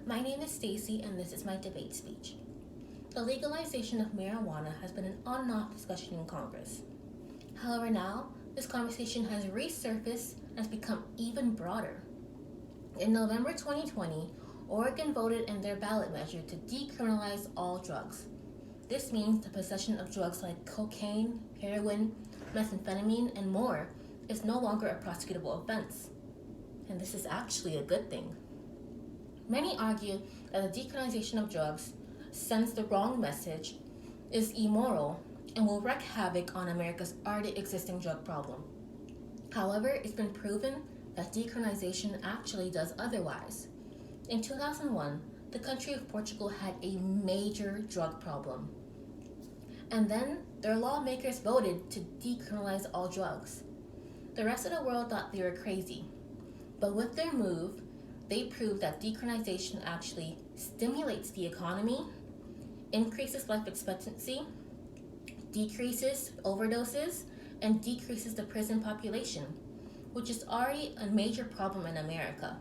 My name is Stacy, and this is my debate speech. The legalization of marijuana has been an on and off discussion in Congress. However, now, this conversation has resurfaced and has become even broader. In November 2020, Oregon voted in their ballot measure to decriminalize all drugs. This means the possession of drugs like cocaine, heroin, methamphetamine, and more is no longer a prosecutable offense. And this is actually a good thing. Many argue that the decriminalization of drugs sends the wrong message, is immoral, and will wreak havoc on America's already existing drug problem. However, it's been proven that decriminalization actually does otherwise. In 2001, the country of Portugal had a major drug problem. And then their lawmakers voted to decriminalize all drugs. The rest of the world thought they were crazy. But with their move, they proved that decriminalization actually stimulates the economy, increases life expectancy, decreases overdoses, and decreases the prison population, which is already a major problem in America.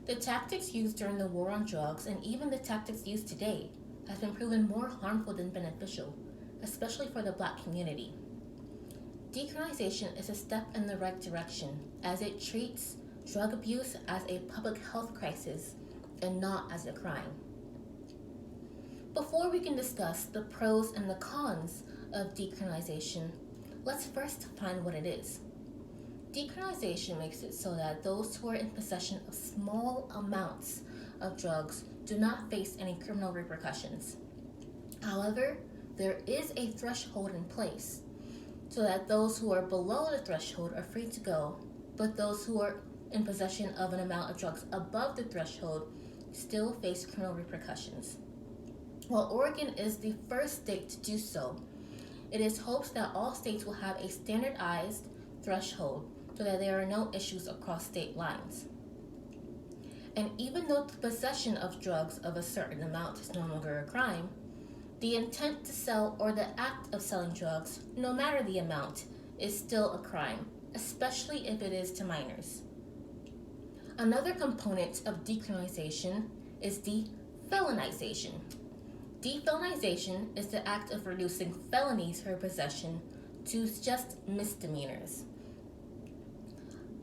The tactics used during the war on drugs and even the tactics used today have been proven more harmful than beneficial, especially for the Black community. Decriminalization is a step in the right direction as it treats drug abuse as a public health crisis and not as a crime. Before we can discuss the pros and the cons of decriminalization, let's first define what it is. Decriminalization makes it so that those who are in possession of small amounts of drugs do not face any criminal repercussions. However, there is a threshold in place so that those who are below the threshold are free to go, but those who are in possession of an amount of drugs above the threshold still face criminal repercussions. While Oregon is the first state to do so, it is hoped that all states will have a standardized threshold so that there are no issues across state lines. And even though the possession of drugs of a certain amount is no longer a crime, the intent to sell or the act of selling drugs, no matter the amount, is still a crime, especially if it is to minors. Another component of decriminalization is defelonization. Defelonization is the act of reducing felonies for possession to just misdemeanors.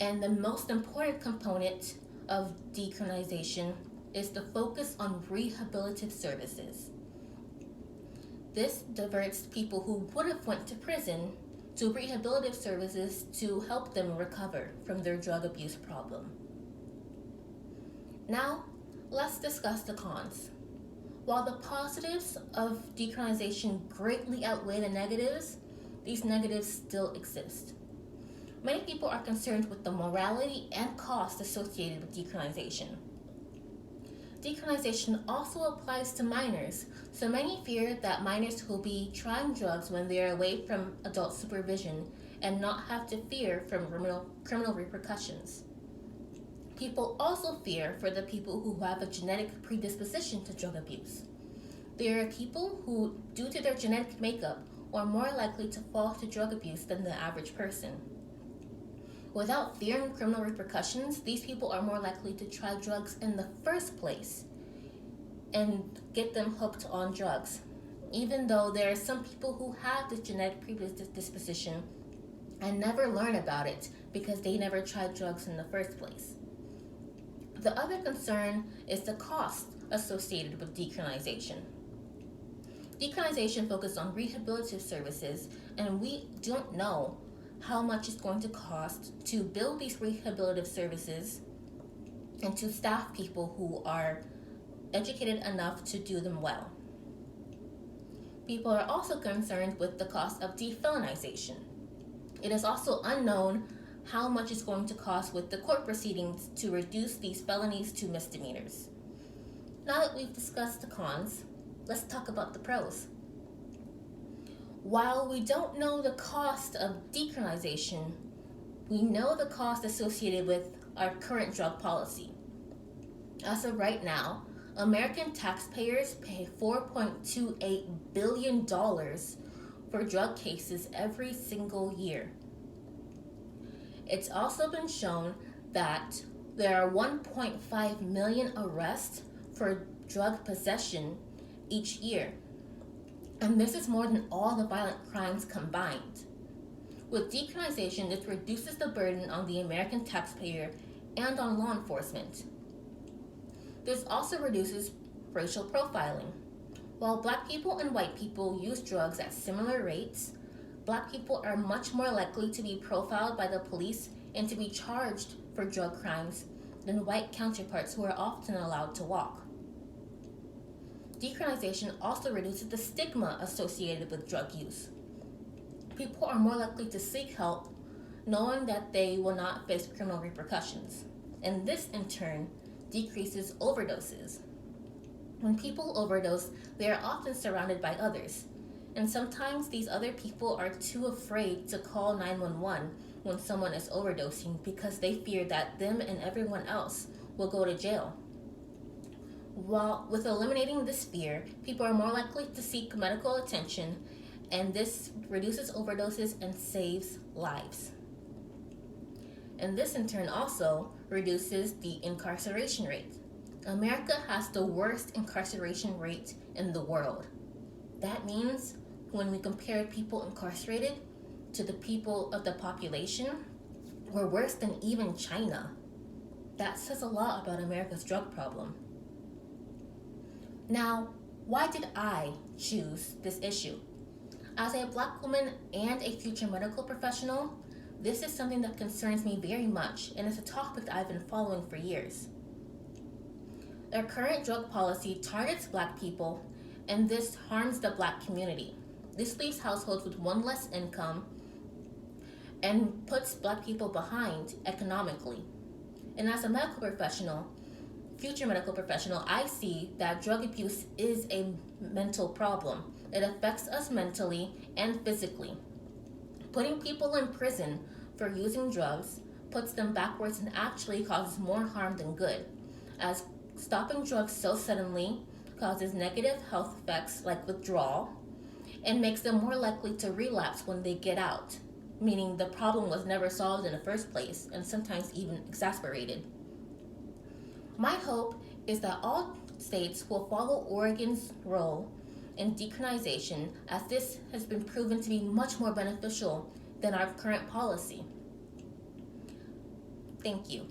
And the most important component of decriminalization is the focus on rehabilitative services. This diverts people who would have went to prison to rehabilitative services to help them recover from their drug abuse problem. Now, let's discuss the cons. While the positives of decriminalization greatly outweigh the negatives, these negatives still exist. Many people are concerned with the morality and cost associated with decriminalization. Decriminalization also applies to minors, so many fear that minors will be trying drugs when they are away from adult supervision and not have to fear from criminal repercussions. People also fear for the people who have a genetic predisposition to drug abuse. There are people who, due to their genetic makeup, are more likely to fall to drug abuse than the average person. Without fearing criminal repercussions, these people are more likely to try drugs in the first place and get them hooked on drugs, even though there are some people who have this genetic predisposition and never learn about it because they never tried drugs in the first place. The other concern is the cost associated with decriminalization. Decriminalization focuses on rehabilitative services, and we don't know how much it's going to cost to build these rehabilitative services and to staff people who are educated enough to do them well. People are also concerned with the cost of defelonization. It is also unknown how much it's going to cost with the court proceedings to reduce these felonies to misdemeanors. Now that we've discussed the cons, let's talk about the pros. While we don't know the cost of decriminalization, we know the cost associated with our current drug policy. As of right now, American taxpayers pay $4.28 billion for drug cases every single year. It's also been shown that there are 1.5 million arrests for drug possession each year, and this is more than all the violent crimes combined. With decriminalization, this reduces the burden on the American taxpayer and on law enforcement. This also reduces racial profiling. While black people and white people use drugs at similar rates, black people are much more likely to be profiled by the police and to be charged for drug crimes than white counterparts who are often allowed to walk. Decriminalization also reduces the stigma associated with drug use. People are more likely to seek help knowing that they will not face criminal repercussions, and this in turn decreases overdoses. When people overdose, they are often surrounded by others, and sometimes these other people are too afraid to call 911 when someone is overdosing because they fear that them and everyone else will go to jail. While with eliminating this fear, people are more likely to seek medical attention, and this reduces overdoses and saves lives. And this in turn also reduces the incarceration rate. America has the worst incarceration rate in the world. That means when we compare people incarcerated to the people of the population, we're worse than even China. That says a lot about America's drug problem. Now, why did I choose this issue? As a black woman and a future medical professional, this is something that concerns me very much, and it's a topic that I've been following for years. Our current drug policy targets black people, and this harms the black community. This leaves households with one less income and puts black people behind economically. And as a medical professional, future medical professional, I see that drug abuse is a mental problem. It affects us mentally and physically. Putting people in prison for using drugs puts them backwards and actually causes more harm than good, as stopping drugs so suddenly causes negative health effects like withdrawal and makes them more likely to relapse when they get out, meaning the problem was never solved in the first place and sometimes even exacerbated. My hope is that all states will follow Oregon's role in decriminalization, as this has been proven to be much more beneficial than our current policy. Thank you.